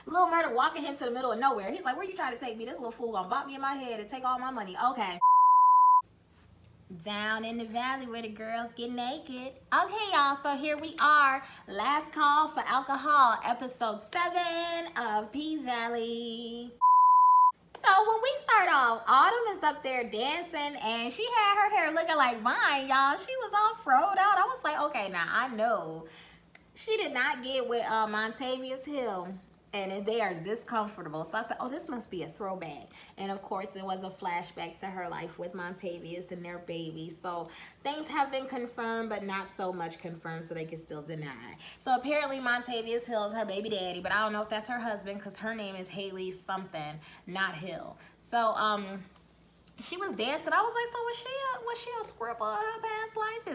Lil Murda walking him to the middle of nowhere. He's like, where you trying to take me? This little fool gonna bop me in my head and take all my money. Okay. Down in the valley where the girls get naked. Okay, y'all, so here we are. Last call for alcohol, episode 7 of P Valley. So when we start off, Autumn is up there dancing and she had her hair looking like mine, y'all. She was all froed out. I was like, okay, now I know she did not get with Montavious Hill, and they are this comfortable. So I said, oh, this must be a throwback. And of course, it was a flashback to her life with Montavious and their baby. So things have been confirmed, but not so much confirmed, so they can still deny. So apparently Montavious Hill is her baby daddy, but I don't know if that's her husband because her name is Haley something, not Hill. So she was dancing. I was like, so was she a scribble in her past life?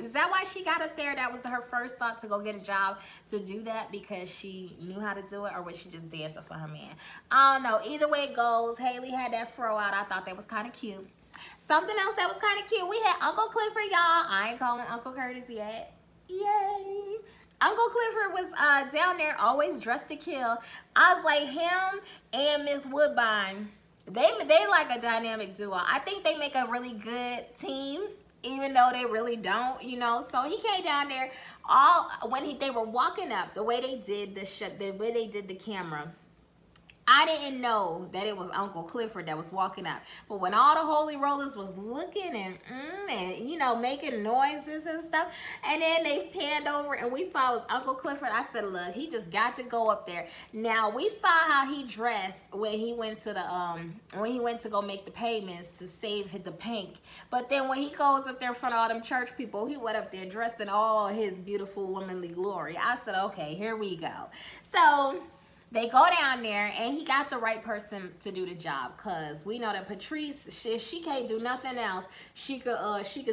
Is that why she got up there? That was her first thought, to go get a job to do that because she knew how to do it, or was she just dancing for her man? I don't know. Either way it goes, Haley had that fro out. I thought that was kind of cute. Something else that was kind of cute, we had Uncle Clifford, y'all. I ain't calling Uncle Curtis yet. Yay. Uncle Clifford was down there, always dressed to kill. I was like, him and Miss Woodbine, they like a dynamic duo. I think they make a really good team, even though they really don't, you know. So he came down there when they were walking up, the way they did the way they did the camera. I didn't know that it was Uncle Clifford that was walking up. But when all the holy rollers was looking and you know, making noises and stuff, and then they panned over and we saw it was Uncle Clifford, I said, look, he just got to go up there. Now, we saw how he dressed when he went to the go make the payments to save the pink. But then when he goes up there in front of all them church people, he went up there dressed in all his beautiful womanly glory. I said, okay, here we go. So they go down there, and he got the right person to do the job, because we know that Patrice, she can't do nothing else. She could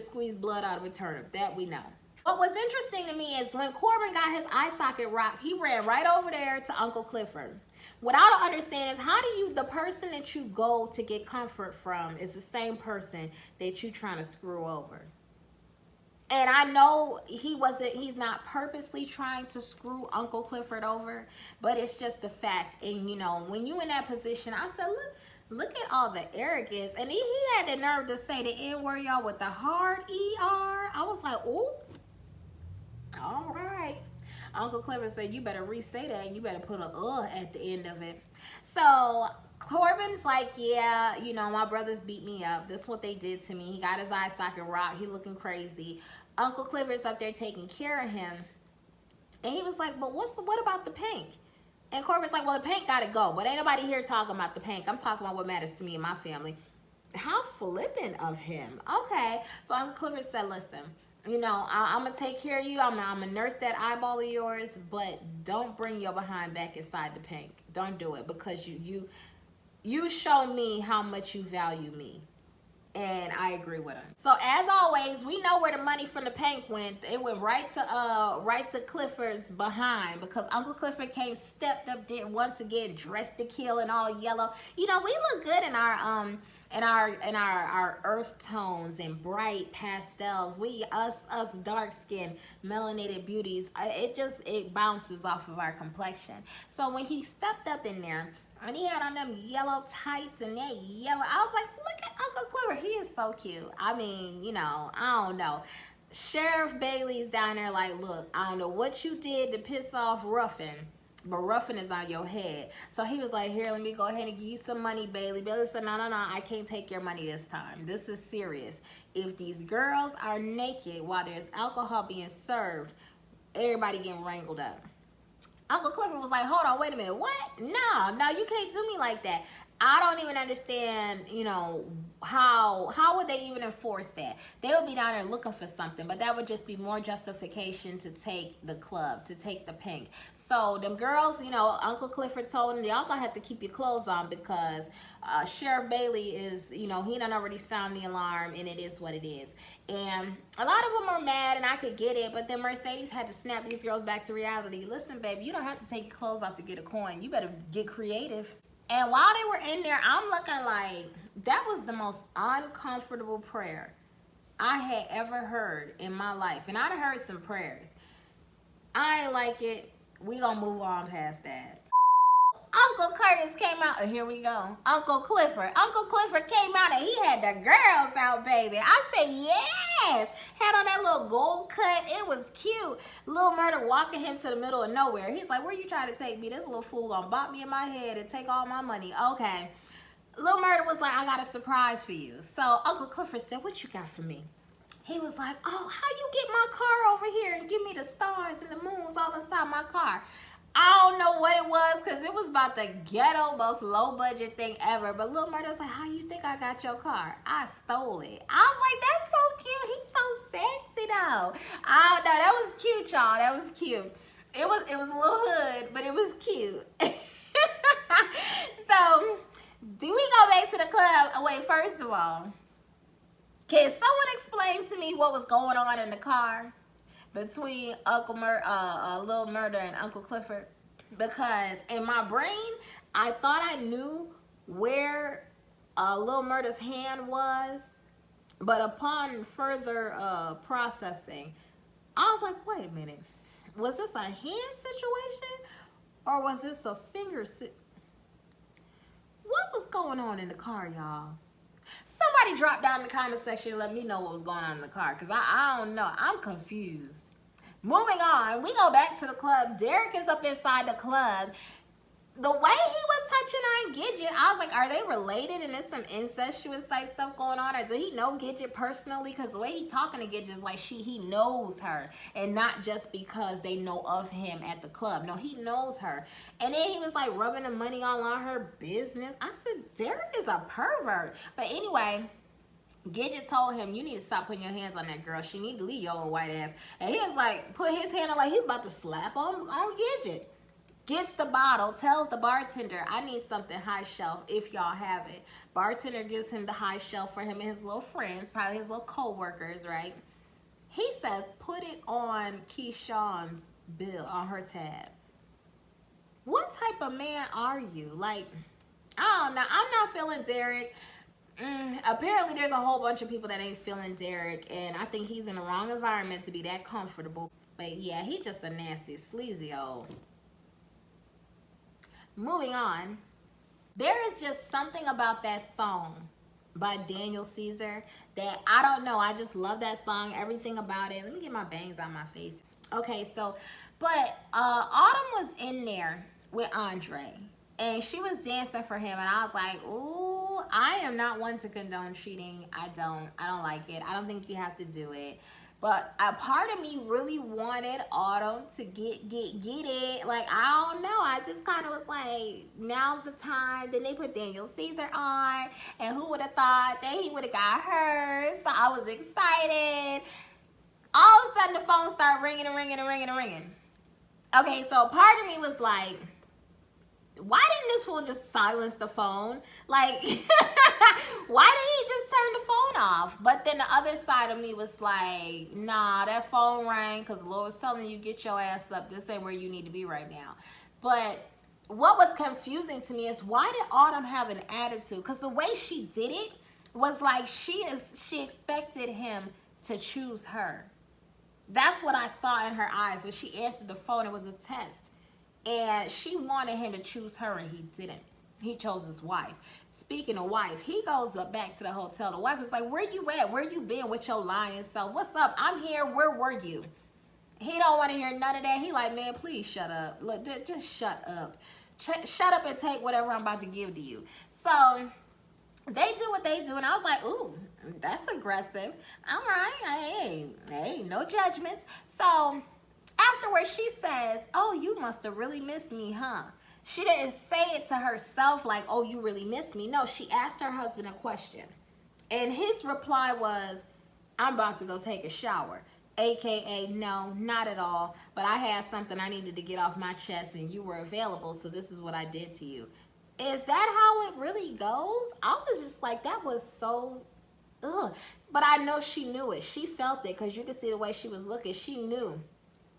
squeeze blood out of a turnip. That we know. What was interesting to me is when Corbin got his eye socket rocked, he ran right over there to Uncle Clifford. What I don't understand is, how do the person that you go to get comfort from is the same person that you trying to screw over? And I know he's not purposely trying to screw Uncle Clifford over, but it's just the fact. And you know, when you in that position, I said, look at all the arrogance. And he had the nerve to say the N-word, y'all, with the hard E-R. I was like, ooh, all right. Uncle Clifford said, you better re-say that, and you better put a at the end of it. So Corbin's like, yeah, you know, my brothers beat me up. This is what they did to me. He got his eye socket rocked. He looking crazy. Uncle Clifford's up there taking care of him. And he was like, but what about the pink? And Corbin's like, well, the pink got to go. But ain't nobody here talking about the pink. I'm talking about what matters to me and my family. How flippant of him. Okay. So Uncle Clifford said, listen, you know, I'm going to take care of you. I'm going to nurse that eyeball of yours. But don't bring your behind back inside the pink. Don't do it, because you show me how much you value me. And I agree with him. So as always, we know where the money from the pink went. It went right to Clifford's behind, because Uncle Clifford stepped up there once again, dressed to kill and all yellow. You know, we look good in our earth tones and bright pastels. Us dark skinned melanated beauties, it bounces off of our complexion. So when he stepped up in there, and he had on them yellow tights and that yellow, I was like, look at Uncle Clifford. He is so cute. I mean, you know, I don't know. Sheriff Bailey's down there like, look, I don't know what you did to piss off Ruffin, but Ruffin is on your head. So he was like, here, let me go ahead and give you some money, Bailey. Bailey said, no, I can't take your money this time. This is serious. If these girls are naked while there's alcohol being served, everybody getting wrangled up. Uncle Clifford was like, hold on, wait a minute. What? No, you can't do me like that. I don't even understand, you know, how would they even enforce that? They would be down there looking for something, but that would just be more justification to take the club, to take the pink. So them girls, you know, Uncle Clifford told them, y'all gonna have to keep your clothes on, because Sheriff Bailey is, you know, he done already sound the alarm, and it is what it is. And a lot of them are mad, and I could get it, but then Mercedes had to snap these girls back to reality. Listen, baby, you don't have to take your clothes off to get a coin. You better get creative. And while they were in there, I'm looking like, that was the most uncomfortable prayer I had ever heard in my life. And I'd heard some prayers. I ain't like it. We gonna move on past that. Murders came out, and here we go. Uncle Clifford. Uncle Clifford came out and he had the girls out, baby. I said, yes. Had on that little gold cut. It was cute. Lil Murda walking him to the middle of nowhere. He's like, where you trying to take me? This little fool gonna bop me in my head and take all my money. Okay. Lil Murda was like, I got a surprise for you. So Uncle Clifford said, what you got for me? He was like, oh, how you get my car over here and give me the stars and the moons all inside my car? I don't know what it was, because it was about the ghetto, most low budget thing ever. But Lil Murda was like, how you think I got your car? I stole it. I was like, that's so cute. He's so sexy though. I don't know. That was cute, y'all. That was cute. It was a little hood, but it was cute. So, do we go back to the club? Oh, wait, first of all, can someone explain to me what was going on in the car between Lil Murda and Uncle Clifford? Because in my brain, I thought I knew where Lil Murda's hand was, but upon further processing, I was like, wait a minute. Was this a hand situation or was this a finger What was going on in the car, y'all? Somebody drop down in the comment section and let me know what was going on in the car, because I don't know. I'm confused. Moving on, we go back to the club. Derek is up inside the club. The way he was touching on Gidget, I was like, are they related? And there's some incestuous type stuff going on? Or does he know Gidget personally? Because the way he talking to Gidget is like he knows her. And not just because they know of him at the club. No, he knows her. And then he was like rubbing the money all on her business. I said, Derek is a pervert. But anyway, Gidget told him, you need to stop putting your hands on that girl. She need to leave your old white ass. And he was like, put his hand on like he's about to slap on Gidget. Gets the bottle, tells the bartender, I need something high shelf if y'all have it. Bartender gives him the high shelf for him and his little friends, probably his little co-workers, right? He says, put it on Keyshawn's bill, on her tab. What type of man are you? Like, I don't know. I'm not feeling Derek. Apparently, there's a whole bunch of people that ain't feeling Derek, and I think he's in the wrong environment to be that comfortable. But yeah, he's just a nasty, sleazy old. Moving on, there is just something about that song by Daniel Caesar that I don't know. I just love that song, everything about it. Let me get my bangs out my face. Okay, so, but Autumn was in there with Andre, and she was dancing for him, and I was like, ooh, I am not one to condone cheating. I don't like it. I don't think you have to do it. But a part of me really wanted Autumn to get it. Like, I don't know. I just kind of was like, now's the time. Then they put Daniel Caesar on. And who would have thought that he would have got her? So I was excited. All of a sudden, the phone started ringing and ringing and ringing and ringing. Okay, so part of me was like, why didn't this fool just silence the phone? Like, why did he just turn the phone off? But then the other side of me was like, nah, that phone rang because the Lord was telling you, get your ass up. This ain't where you need to be right now. But what was confusing to me is, why did Autumn have an attitude? Because the way she did it was like she expected him to choose her. That's what I saw in her eyes. When she answered the phone, it was a test. And she wanted him to choose her, and he didn't. He chose his wife. Speaking of wife, he goes back to the hotel. The wife is like, where you at? Where you been with your lying self? What's up? I'm here. Where were you? He don't want to hear none of that. He like, man, please shut up. Look, just shut up. Shut up and take whatever I'm about to give to you. So they do what they do, and I was like, ooh, that's aggressive. All right. Hey, no judgments. So afterwards, she says, oh, you must have really missed me, huh? She didn't say it to herself like, oh, you really missed me. No, she asked her husband a question. And his reply was, I'm about to go take a shower. AKA, no, not at all. But I had something I needed to get off my chest, and you were available, so this is what I did to you. Is that how it really goes? I was just like, that was so, ugh. But I know she knew it. She felt it, because you could see the way she was looking. She knew.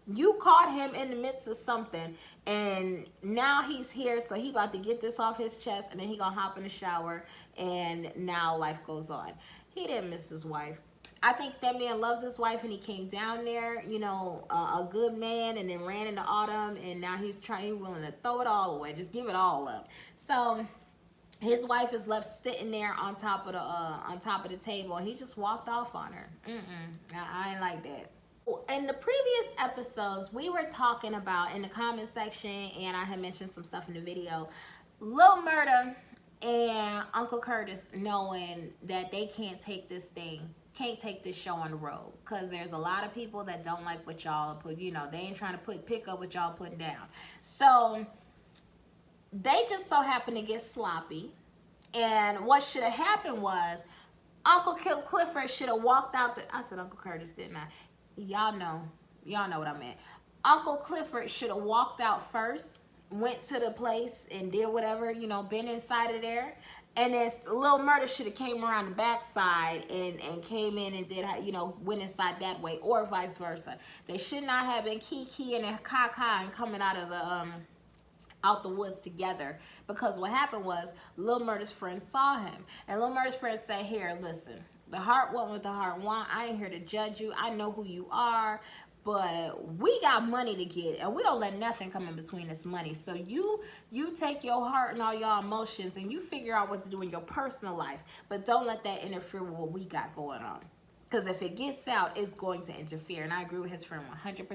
You caught him in the midst of something, and now he's here, so he about to get this off his chest, and then he gonna hop in the shower, and now life goes on. He didn't miss his wife. I think that man loves his wife, and he came down there, you know, a good man, and then ran into Autumn, and now he's willing to throw it all away, just give it all up. So his wife is left sitting there on top of the table. He just walked off on her. I ain't like that. In the previous episodes, we were talking about in the comment section, and I had mentioned some stuff in the video, Lil Murda and Uncle Curtis knowing that they can't take this show on the road, because there's a lot of people that don't like what y'all put, you know, they ain't trying to pick up what y'all putting down. So they just so happened to get sloppy, and what should have happened was Uncle Clifford should have walked out I said Uncle Curtis, didn't I? Y'all know what I meant. Uncle Clifford should have walked out first, went to the place and did whatever, you know, been inside of there. And then Lil Murda should have came around the backside and came in and did, you know, went inside that way, or vice versa. They should not have been Kiki and Kaka and coming out the woods together, because what happened was Lil Murda's friend saw him, and Lil Murda's friend said, here, listen, the heart want what the heart want. I ain't here to judge you. I know who you are, but we got money to get, and we don't let nothing come in between this money. So you take your heart and all your emotions, and you figure out what to do in your personal life, but don't let that interfere with what we got going on, because if it gets out, it's going to interfere. And I agree with his friend 100%.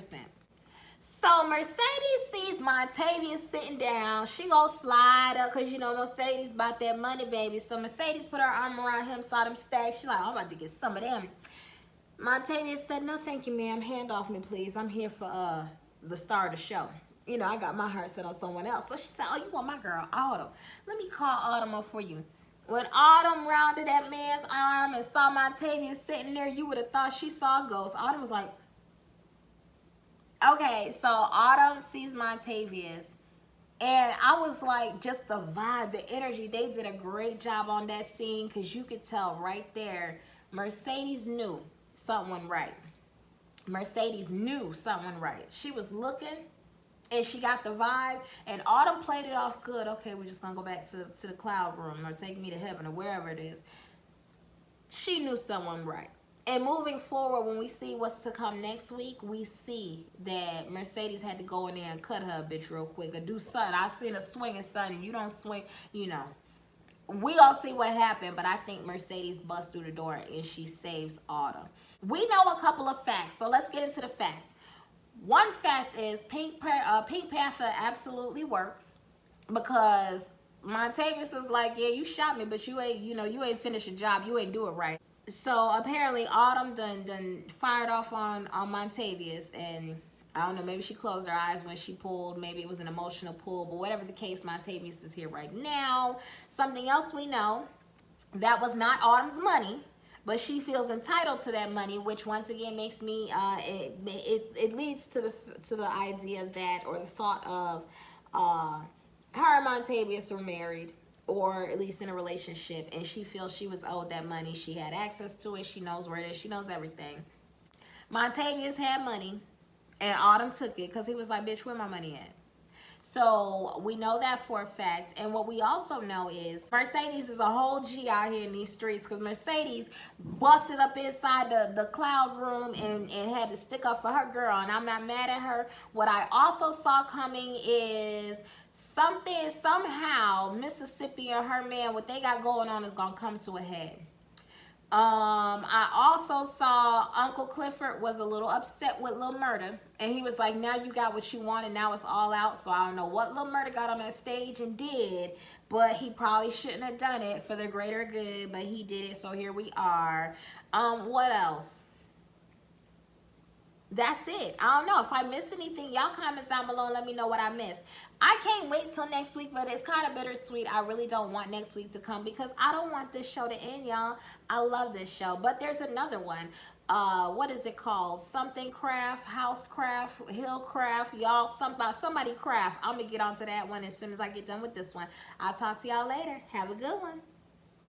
So Mercedes sees Montavious sitting down. She gonna slide up, because, you know, Mercedes about that money, baby. So Mercedes put her arm around him, saw them stacks. She's like, I'm about to get some of them. Montavious said, no, thank you, ma'am. Hand off me, please. I'm here for the star of the show. You know, I got my heart set on someone else. So she said, oh, you want my girl, Autumn. Let me call Autumn up for you. When Autumn rounded that man's arm and saw Montavious sitting there, you would have thought she saw a ghost. Autumn was like, okay, so Autumn sees Montavious, and I was like, just the vibe, the energy, they did a great job on that scene, because you could tell right there, Mercedes knew something wasn't right. Mercedes knew something wasn't right. She was looking, and she got the vibe, and Autumn played it off good. Okay, we're just going to go back to the cloud room, or take me to heaven, or wherever it is. She knew something wasn't right. And moving forward, when we see what's to come next week, we see that Mercedes had to go in there and cut her a bitch real quick, or do something. I seen her swinging something, and you don't swing, you know. We all see what happened, but I think Mercedes busts through the door and she saves Autumn. We know a couple of facts, so let's get into the facts. One fact is Pink Panther absolutely works, because Montavious is like, yeah, you shot me, but you ain't, you know, you ain't finished your job, you ain't do it right. So apparently Autumn done fired off on Montavious, and I don't know, maybe she closed her eyes when she pulled, maybe it was an emotional pull, but whatever the case, Montavious is here right now. Something else we know, that was not Autumn's money, but she feels entitled to that money, which once again makes me, it leads to the idea that, or the thought of, her and Montavious were married, or at least in a relationship, and she feels she was owed that money. She had access to it. She knows where it is. She knows everything. Montavious had money, and Autumn took it, because he was like, bitch, where my money at? So we know that for a fact. And what we also know is Mercedes is a whole G out here in these streets, because Mercedes busted up inside the cloud room and had to stick up for her girl, and I'm not mad at her. What I also saw coming is somehow Mississippi and her man, what they got going on is gonna come to a head. I also saw Uncle Clifford was a little upset with Lil Murda, and he was like, now you got what you wanted, now it's all out. So I don't know what Lil Murda got on that stage and did, but he probably shouldn't have done it for the greater good, but he did it, so here we are. What else? That's it. I don't know. If I missed anything, y'all comment down below and let me know what I missed. I can't wait till next week, but it's kind of bittersweet. I really don't want next week to come, because I don't want this show to end, y'all. I love this show. But there's another one. What is it called? Something craft, house craft, hill craft, y'all. Somebody craft. I'm going to get onto that one as soon as I get done with this one. I'll talk to y'all later. Have a good one.